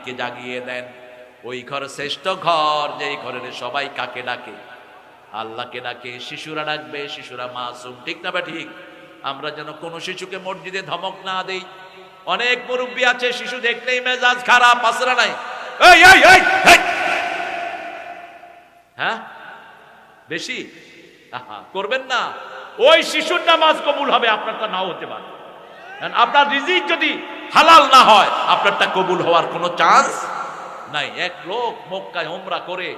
দিকে জাগিয়ে দেন। ওই ঘর শ্রেষ্ঠ ঘর, যেই ঘরের সবাই কাকে ডাকে? আল্লাহকে ডাকে। শিশুরা ডাকবে, শিশুরা মাসুম, ঠিক না? বা ঠিক? আমরা যেন কোন শিশুকে মসজিদে ধমক না দেই। অনেক মুরব্বী আছে, শিশু দেখলেই মেজাজ খারাপ, আসরা নাই? এই এই এই এই, হ্যাঁ বেশি করবেন না। ওই শিশুর নামাজ কবুল হবে, আপনারটা নাও হতে পারে। আপনার রিজিক যদি হালাল না হয়, আপনারটা কবুল হওয়ার কোনো চান্স নাই। এক লোক মক্কায় উমরা করে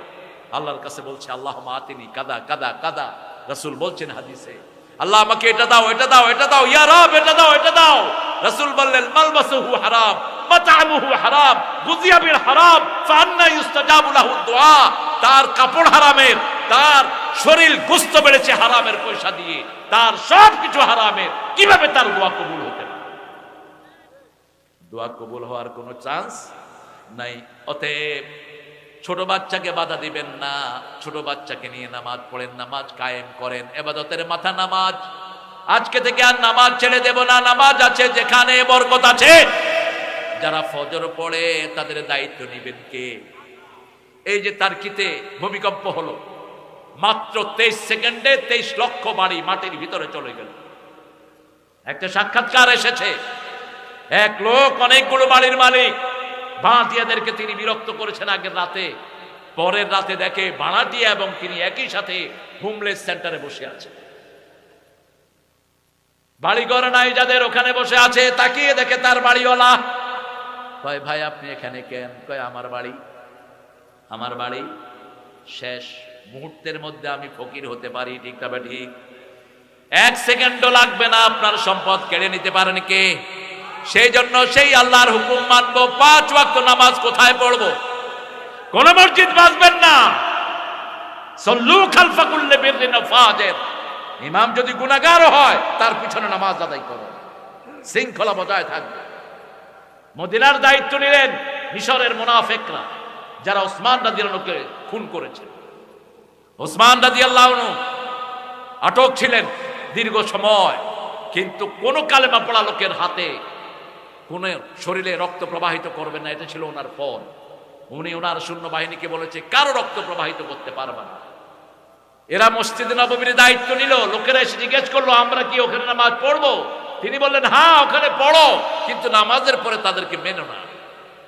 আল্লাহর কাছে বলছে, আল্লাহুম্মা আতিনি কাদা কাদা কাদা। রাসূল বলছেন হাদিসে, আল্লাহ আমাকে এটা দাও, এটা দাও, এটা দাও, ইয়া রব এটা দাও, এটা দাও। রাসূল বললেন, মালবাসুহু হারাম, মাতআমুহু হারাম, গুযিয়া বিল হারাম, ফাআন্না ইউস্তাজাবু লাহু দুআ। তার কাপড় হারামের, তার শরীর গোস্ত বেড়েছে হারামের পয়সা দিয়ে, তার সবকিছু হারামের, কিভাবে তার দোয়া কবুল হতে পারে? দোয়া কবুল হওয়ার কোনো চান্স নাই। অতএব ছোট বাচ্চাকে বাধা দিবেন না। ছোট বাচ্চাকে নিয়ে নামাজ পড়েন, নামাজ কায়েম করেন, ইবাদতের মাথা নামাজ। আজকে থেকে আর নামাজ ছেড়ে দেব না। নামাজ আছে যেখানে বরকত আছে। যারা ফজর পড়ে তাদের দায়িত্ব নেবেন কে? এই যে তার্কিতে ভূমিকম্প হলো, মাত্র 23 সেকেন্ডে 23 লক্ষ বাড়ি মাটির ভিতরে চলে গেল। একটা সাক্ষাৎকার এসেছে, এক লোক অনেকগুলো বাড়ির মালিক, ভাড়াটিয়াদেরকে তিনি বিরক্ত করেছেন আগের রাতে। পরের রাতে দেখে ভাড়াটিয়া এবং তিনি একই সাথে হোমলেস সেন্টারে বসে আছে। বাড়ি ঘর নাই যাদের, ওখানে বসে আছে। তাকিয়ে দেখে তার বাড়িওয়ালা। কয়, ভাই আপনি এখানে কেন? কয়, আমার বাড়ি, আমার বাড়ি শেষ মুহূর্তের মধ্যে আমি ফকির হতে পারি, ঠিক না? ঠিক। 1 সেকেন্ডও লাগবে না, আপনার সম্পদ কেড়ে নিতে পারেন কে? সেই জন্য সেই আল্লাহর হুকুম মানবো। 5 ওয়াক্ত নামাজ কোথায় পড়বো? কোন মসজিদ বাঁচবেন না। সল্লু খালফা কুল্লি বিররিন ওয়া ফাজির। ইমাম যদি গুনাহগার হয়, তার পিছনে নামাজ আদায় করো, শৃঙ্খলা বজায় থাকবে। মদিনার দায়িত্ব নিলেন মিশরের মুনাফিকরা, যারা ওসমান রাদিয়াল্লাহু আনহুকে খুন করেছে। ওসমান রাদিয়াল্লাহু আনহু আটক ছিলেন দীর্ঘ সময়, কিন্তু কোন কালেমা পড়া লোকের হাতে কোন শরীরে রক্ত প্রবাহিত করবেন না, এটা ছিল ওনার পণ। উনি ওনার সৈন্যবাহিনীকে বলেছে, কারো রক্ত প্রবাহিত করতে পারবে না। এরা মসজিদে নববীর দায়িত্ব নিল। লোকেরা এসে জিজ্ঞেস করলো, আমরা কি ওখানে নামাজ পড়বো? তিনি বললেন, হ্যাঁ ওখানে পড়ো, কিন্তু নামাজের পরে তাদেরকে মেনো না।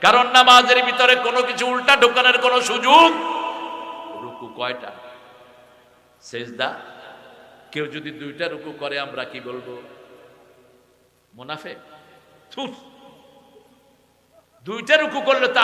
কারণ নামাজের ভিতরে কোনো কিছু উল্টা ঢোকানোর কোনো সুযোগ। রুকু কয়টা? সেজদা। কেউ যদি 2টা রুকু করে, আমরা কি বলবো? মুনাফিক। 2টা রুকু করলে তো